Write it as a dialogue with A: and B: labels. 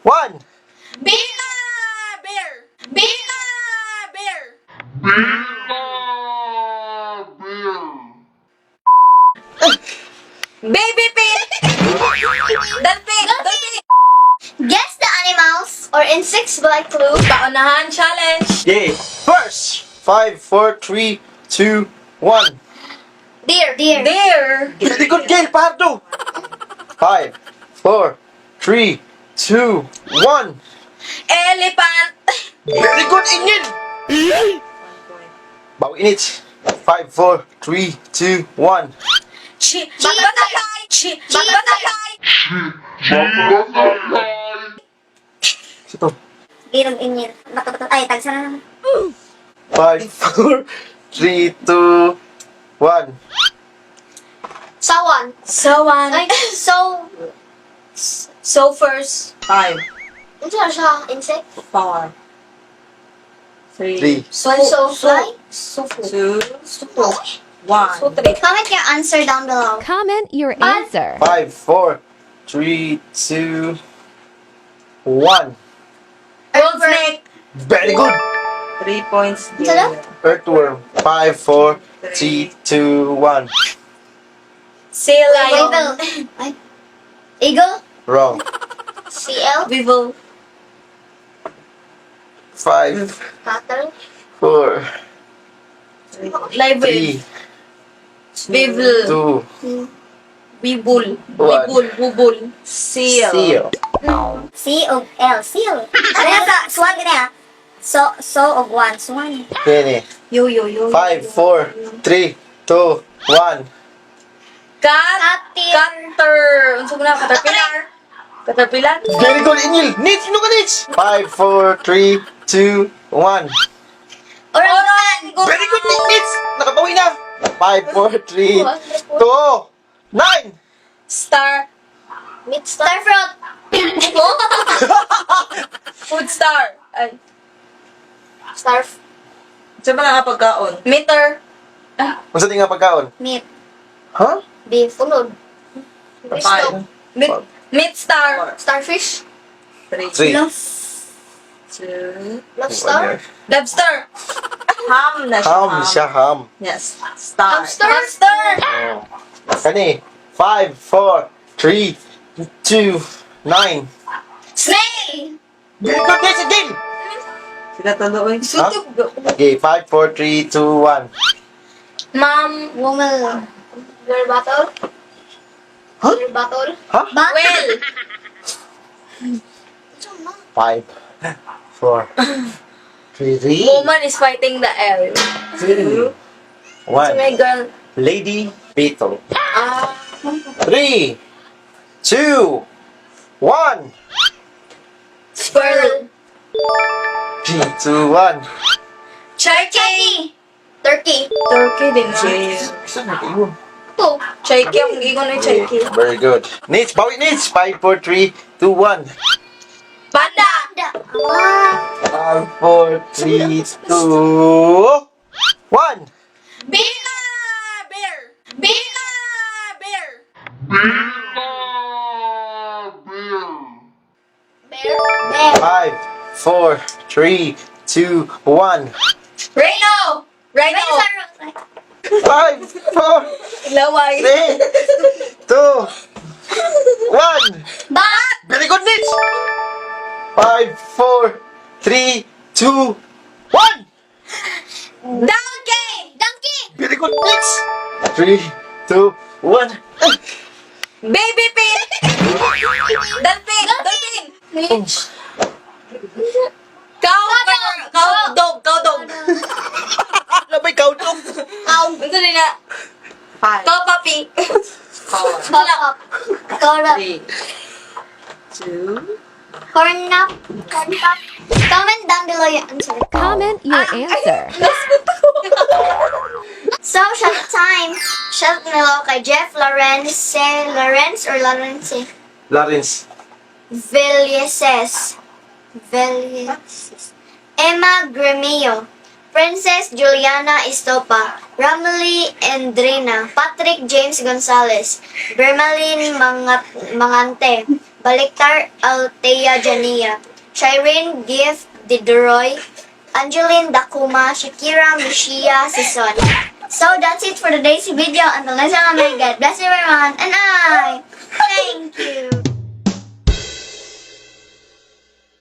A: 1.
B: Bina bear. Bina bear. Baby pig. Dolphin. Dolphin.
C: Guess the animals or insects by clue.
B: Paunahan challenge.
A: Yay! First! 5, 4, 3, 2, 1.
C: Deer. Deer.
B: Deer.
A: Very good, Gail Pardo! 5, 4, 3, 2, 1.
B: Elephant.
A: Very good, Ingrid! Bawi Nitch. 5, 4, 3, 2, 1.
B: Butterfly. Butterfly.
A: Ito.
C: Girong inil. Bato-bato. Ay, tagsa na naman.
A: 5, 4, 3, 2, 1.
C: Sawan.
B: Sawan.
C: Ay,
B: So first.
D: 5,
C: ano siya? Insect?
D: 4,
A: 3.
D: 3,
C: Fly?
D: 2,
B: So
D: 1.
B: three.
C: Comment your answer down below.
E: Comment your answer.
A: 5, 4, 3, 2, 1.
B: Gold snake.
A: Very good!
D: 3 points.
C: Sala?
A: Earthworm. 5, 4, 3, 2, 1.
B: Sea lion.
C: Weevil. Ay. Eagle?
A: Wrong.
C: CL?
B: Weevil.
A: 5,
C: Cattle?
A: 4,
B: Live
A: 3,
B: Weevil.
A: 2,
B: Weevil.
A: One.
B: Bubul. Seal.
A: seal.
C: C o L. Seal. Ano yan sa swan ka niya? So og one. Swan.
A: Kini.
B: Yo.
A: 5, 4, 3, 2, 1.
B: Cutter. Unsa mo na? Caterpillar. Caterpillar.
A: Very good, Ingil. Nitch, no ka, Nitch? 5, 4, 3, 2, 1.
B: Oran.
A: Very good, Nitch. Nakabawi na. 5, 4, 3, 2, 9.
B: Star.
C: Starfruit.
B: Food star. Ay.
C: Starf.
D: Sa ba nga pagkaon?
B: Meter.
A: Unsa di nga pagkaon?
C: Meat.
A: Huh?
C: Beef. Ulod.
D: 5,
B: Meat star.
C: Starfish.
D: 3,
A: 3.
D: Two.
C: Lobster.
B: Lobster.
D: Ham na siya.
A: Ham siya, ham.
D: Yes. Star.
B: Hamster.
A: Oh. Kani. 5, 4, 3, 2, 9.
B: Snail.
A: Very good, Nitch, again.
D: Sila tuloy.
B: Sutog.
A: Okay, 5, 4, 3, 2, 1.
B: Ma'am.
C: Woman. Girl battle.
A: Huh?
C: Girl battle.
A: Huh?
B: Well.
A: 5, 4, 3,
B: Woman is fighting the L.
A: 2,
B: So
A: 1.
B: my girl.
A: Lady Beetle.
B: Ah.
A: 3, 2, 1.
B: Squirrel.
A: 3, 2, 1.
B: Turkey.
C: Turkey.
B: Turkey din siya.
A: Saan na kayo?
C: Ito.
B: Turkey. Ang gigon na turkey.
A: Very good. Nitch, bawi Nitch. 5, 4, 3, 2, 1.
B: Panda.
C: Ah.
A: 5, 4, 3, 2, 1.
B: Bina bear. Bina bear.
C: Bear. Bear.
A: 5, 4, 3, 2, 1.
B: Rhino. Rhino.
A: 5, 4,
B: Laway.
A: 3, 2, 1.
B: Bat.
A: Very good, Nitch. 5, 4, 3, 2, 1.
B: Donkey.
C: Donkey.
A: Very good, Nitch. 3, 2, 1.
B: Baby pig. Dolphin. Dolphin.
C: Nitch.
B: Cow. Cow dog. Cow dog.
A: Ano ba ikaw dong?
C: Cow.
B: Ito din na.
D: 5,
B: Cow puppy.
D: 4,
C: Corn. Corn.
D: 3, 2,
C: Corn up. Corn up. Comment down below your answer.
E: Comment your answer.
C: So, shout time. Shout nilo kay Jeff Lawrence. Lawrence or Lawrence?
A: Lawrence.
C: Vilieses. Emma Gremio. Princess Juliana Estopa. Ramily Endrina. Patrick James Gonzalez. Bermalin Mangante. Baliktar Altea Jania, Shireen Gift Dideroy, Angeline Dakuma, Shakira Mishia Sison. So that's it for today's video. Until next time, God bless everyone, and I